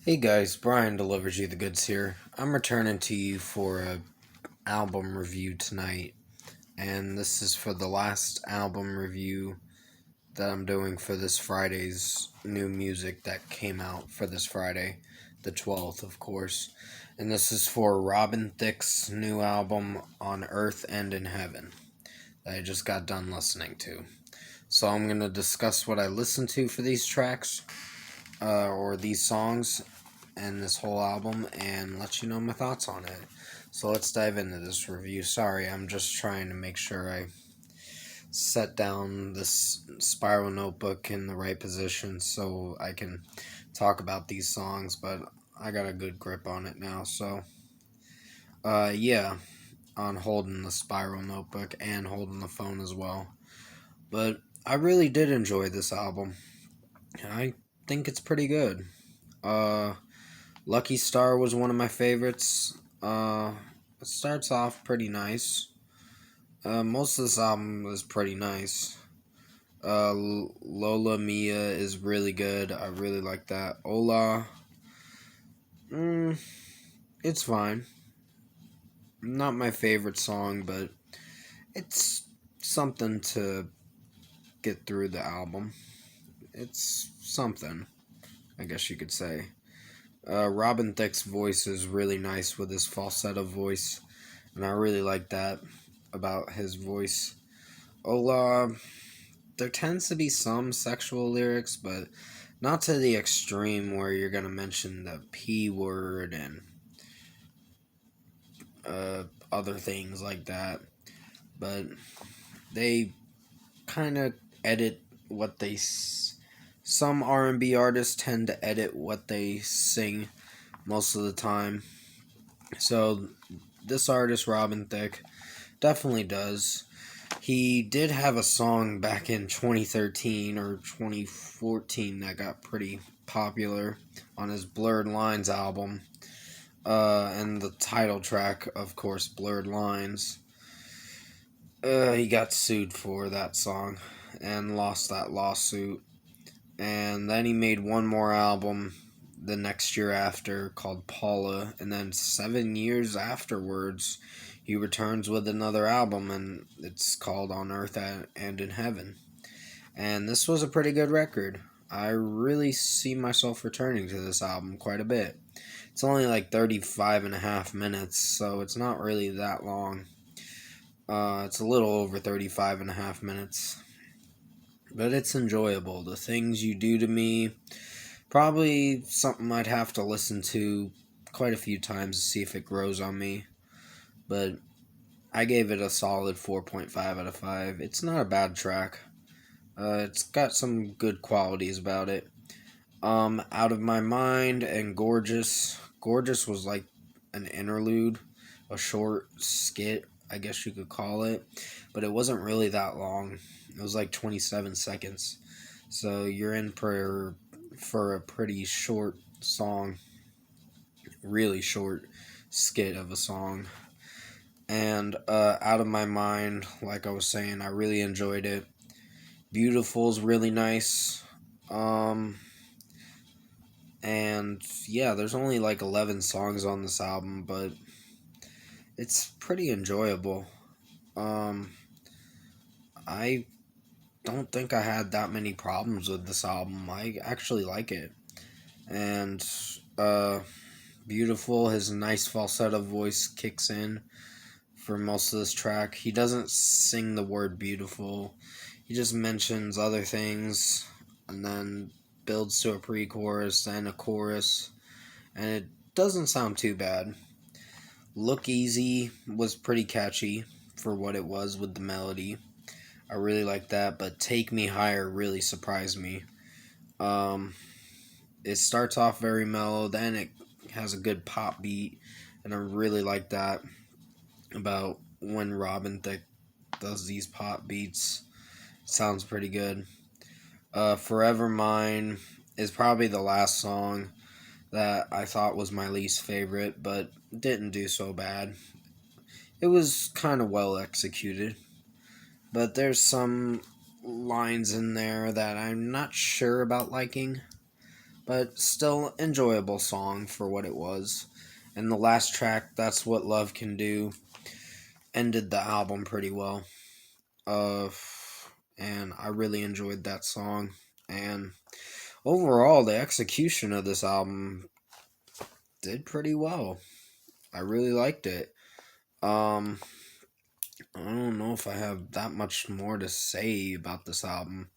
Hey guys, Brian delivers you the goods here. I'm returning to you for a album review tonight, and this is for the last album review that I'm doing for this Friday's new music that came out for this Friday, the 12th, of course. And this is for Robin Thicke's new album On Earth and in Heaven that I just got done listening to. So I'm going to discuss what I listened to for these tracks, or these songs, and this whole album, and let you know my thoughts on it. So let's dive into this review. Sorry, I'm just trying to make sure I set down this spiral notebook in the right position so I can talk about these songs, but I got a good grip on it now. So, yeah, on holding the spiral notebook and holding the phone as well. But I really did enjoy this album. I think it's pretty good. Uh, Lucky Star was one of my favorites. It starts off pretty nice. Most of this album is pretty nice. Lola Mia is really good. I really like that. Ola, mm, it's fine. Not my favorite song, but it's something to get through the album. It's something, I guess you could say. Robin Thicke's voice is really nice with his falsetto voice, and I really like that about his voice. Ola, there tends to be some sexual lyrics, but not to the extreme where you're going to mention the P word and other things like that. But they kind of edit what they. Some R&B artists tend to edit what they sing most of the time. So this artist, Robin Thicke, definitely does. He did have a song back in 2013 or 2014 that got pretty popular on his Blurred Lines album. And the title track, of course, Blurred Lines. He got sued for that song and lost that lawsuit. And then he made one more album the next year after called Paula. And then 7 years afterwards, he returns with another album, and it's called On Earth and in Heaven. And this was a pretty good record. I really see myself returning to this album quite a bit. It's only like 35 and a half minutes, so it's not really that long. It's a little over 35 and a half minutes. But it's enjoyable. The Things You Do to Me, probably something I'd have to listen to quite a few times to see if it grows on me. But I gave it a solid 4.5 out of 5. It's not a bad track. It's got some good qualities about it. Out of My Mind and Gorgeous. Gorgeous was like an interlude, a short skit, I guess you could call it. But it wasn't really that long. It was like 27 seconds. So you're in for a pretty short song. Really short skit of a song. And Out of My Mind, like I was saying, I really enjoyed it. Beautiful's really nice. And yeah, there's only like 11 songs on this album, but it's pretty enjoyable. I don't think I had that many problems with this album. I actually like it. And Beautiful, his nice falsetto voice kicks in for most of this track. He doesn't sing the word beautiful. He just mentions other things and then builds to a pre-chorus, then a chorus, and it doesn't sound too bad. Look Easy was pretty catchy for what it was with the melody. I really like that, but Take Me Higher really surprised me. It starts off very mellow, then it has a good pop beat, and I really like that about when Robin Thicke does these pop beats. Sounds pretty good. Forever Mine is probably the last song that I thought was my least favorite, but didn't do so bad. It was kind of well executed, but there's some lines in there that I'm not sure about liking. but still enjoyable song for what it was. And the last track, That's What Love Can Do, ended the album pretty well. Uh, and I really enjoyed that song. And overall, the execution of this album did pretty well. I really liked it. Um, I don't know if I have that much more to say about this album.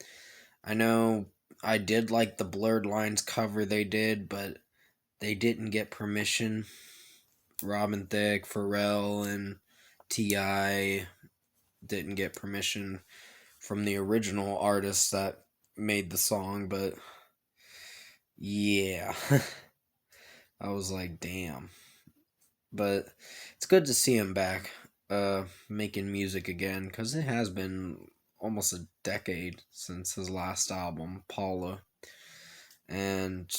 I know I did like the Blurred Lines cover they did, but they didn't get permission. Robin Thicke, Pharrell, and T.I. didn't get permission from the original artists that made the song, but yeah. I was like, damn. But it's good to see him back making music again, because it has been almost a decade since his last album, Paula. And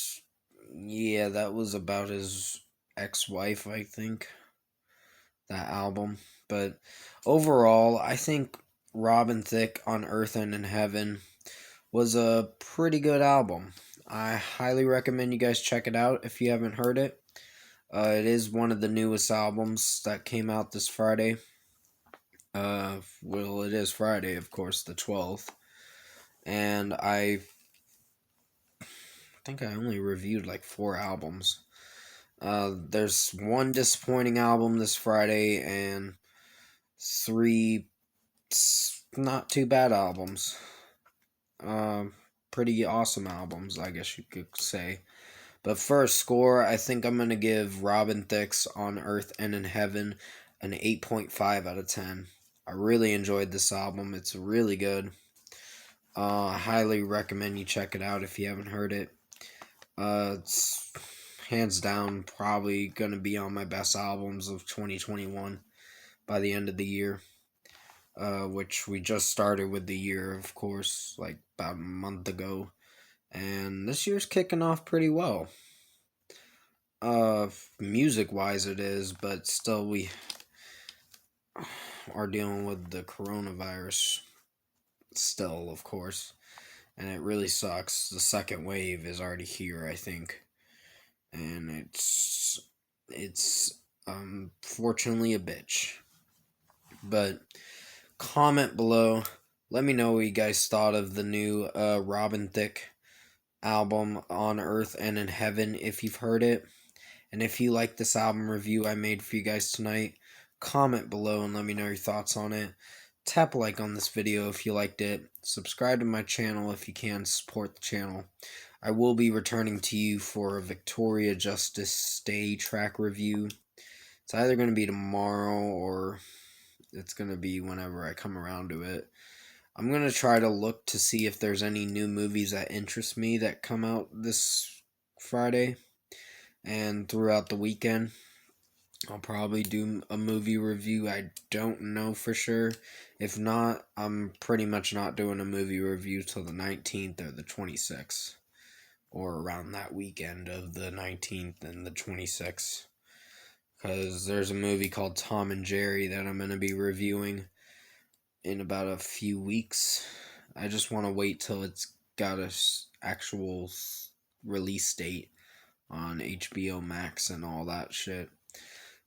yeah, that was about his ex-wife, I think, that album. But overall, I think Robin Thicke on Earth and in Heaven was a pretty good album. I highly recommend you guys check it out if you haven't heard it. It is one of the newest albums that came out this Friday. Well, it is Friday, of course, the 12th. And I think I only reviewed like 4 albums. There's one disappointing album this Friday and 3 not too bad albums. Pretty awesome albums, I guess you could say. But first score, I think I'm going to give Robin Thicke's On Earth and in Heaven an 8.5 out of 10. I really enjoyed this album. It's really good. I highly recommend you check it out if you haven't heard it. It's hands down probably going to be on my best albums of 2021 by the end of the year. Which we just started with the year, of course, like about a month ago. And this year's kicking off pretty well. Music wise it is, but still we are dealing with the coronavirus still, of course. And it really sucks. The second wave is already here, I think. And it's fortunately a bitch. But comment below. Let me know what you guys thought of the new Robin Thicke album On Earth and in Heaven if you've heard it. And if you like this album review I made for you guys tonight, comment below and let me know your thoughts on it. Tap a like on this video if you liked it. Subscribe to my channel if you can, support the channel. I will be returning to you for a Victoria Justice Day track review. It's either going to be tomorrow or it's going to be whenever I come around to it. I'm going to try to look to see if there's any new movies that interest me that come out this Friday and throughout the weekend. I'll probably do a movie review. I don't know for sure. If not, I'm pretty much not doing a movie review till the 19th or the 26th. Or around that weekend of the 19th and the 26th. Because there's a movie called Tom and Jerry that I'm going to be reviewing in about a few weeks. I just want to wait till it's got a actual release date on HBO Max and all that shit.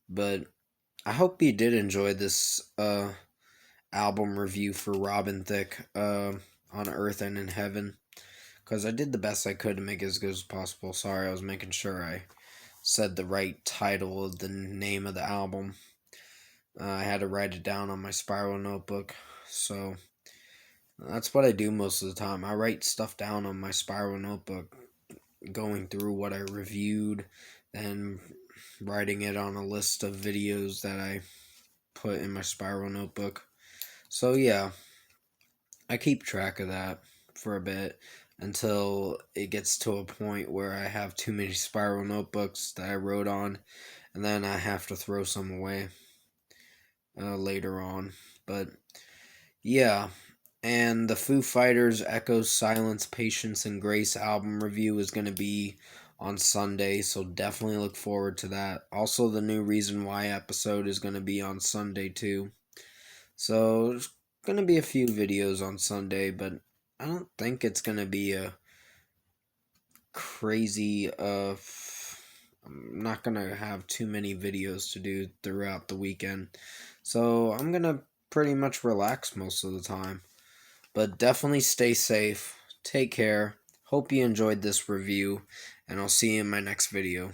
But I hope you did enjoy this album review for Robin Thicke on Earth and in Heaven, because I did the best I could to make it as good as possible. Sorry, I was making sure I said the right title of the name of the album. I had to write it down on my spiral notebook, so that's what I do most of the time. I write stuff down on my spiral notebook, going through what I reviewed, and writing it on a list of videos that I put in my spiral notebook. So yeah, I keep track of that for a bit until it gets to a point where I have too many spiral notebooks that I wrote on, and then I have to throw some away later on. But yeah, and the Foo Fighters Echoes, Silence, Patience, and Grace album review is going to be on Sunday, so definitely look forward to that. Also, the new Reason Why episode is going to be on Sunday too. So, there's going to be a few videos on Sunday, but I don't think it's going to be a crazy. I'm not gonna have too many videos to do throughout the weekend, so I'm gonna pretty much relax most of the time. But definitely stay safe. Take care. Hope you enjoyed this review, and I'll see you in my next video.